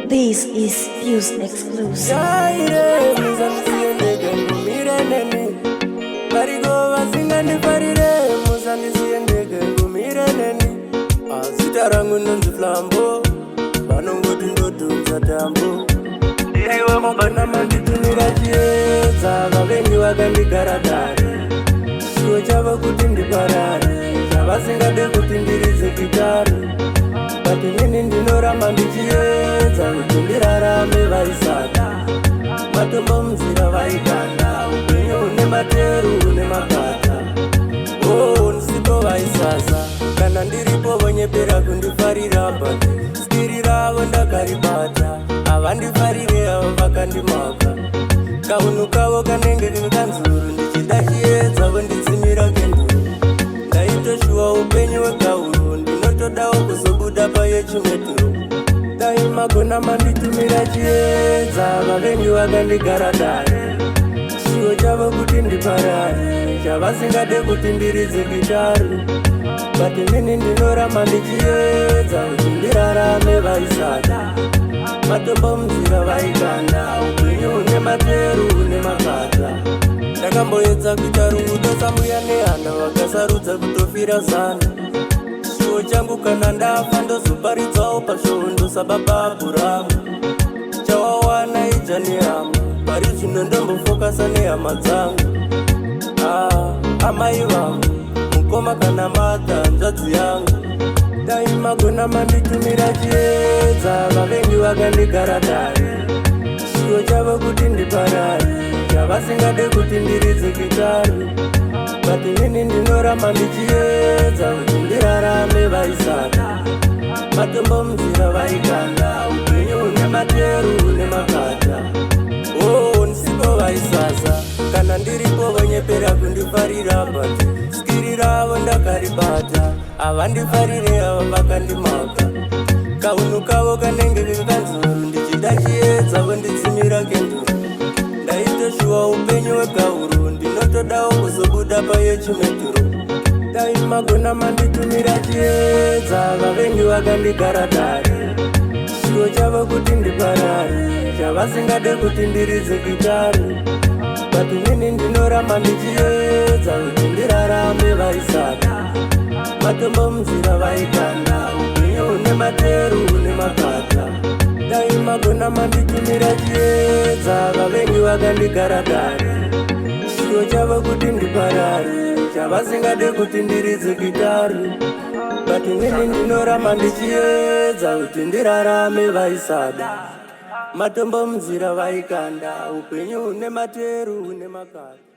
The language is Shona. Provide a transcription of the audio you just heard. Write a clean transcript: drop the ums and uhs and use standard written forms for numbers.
This is Fuse exclusive. Zita rangu nonzi flambo vanongoti ndodhunza tambo ndiriwe mabana manditumira chiedza vavengi vakandigara dare chiwo chavo kuti ndiparare chavasingade kuti ndiridze gitare bati nini ndinoramba ndichiedza kuti ndirarame vaisada matombo munzira vaikanda upenyu une materu une mapata nsipo vaisasa kana ndiripo vonyepera kundifarira bati skiri ravo ndakaribata havandifarire avo vakandimaka kaunhu kavo kanenge kekanzuru ndichida chiedza vonditsimira kenduru ndaitoshuwa upenyu hwekauru ndinotodawo kuzobuda payechimedhuru dai magona manditumira chiedza vavengi vakandigara dare chiwo chavo kuti ndiparare chavasingade kuti ndiridze gitari bati nini ndinoramba ndichiedza kuti ndirarame vaisada matombo munzira vaikanda upenyu une materu une mapata ndakamboedza kuita rudo sambuya nehana vakasarudza kutofira zana chiwo changu kana ndafa ndozoparidzawo pasvondo sababa abhuramu chawawana ija nehama pari zvino ndombofokasa nehama dzangu amai vangu mukoma kana mata nzvadzi yangu dai magona manditumira chiedza vavengi vakandigara dare chiwo chavo kuti ndiparare chavasingade kuti ndiridze gitari bati nini ndinoramba ndichiedza kuti ndirarame vaisada matombo munzira vaikanda upenyu une materu une makata nsipo vaisasa kana ndiripo vonyepera kundifarira bati skiri ravo ndakaribata havandifarire avo vakandimaka kaunhu kavo kanenge kekanzuru ndichida chiedza vonditsimira kenduru ndaitoshuwa upenyu hwekauru ndinotodawo kuzobuda payechimedhuru dai magona manditumira chiedza vavengi vakandigara dare chiwo chavo kuti ndiparare chavasingade kuti ndiridze gitari bati nini ndinoramba ndichiedza kuti ndirarame vaisada matombo munzira vaikanda upenyu une materu une mapata dai magona manditumira chiedza vavengi vakandigara dare chiwo chavo kuti ndiparare chavasingade kuti ndiridze gitari bati nini ndinoramba ndichiedza kuti ndirarame vaisada matombo munzira vaikanda upenyu une materu une makata.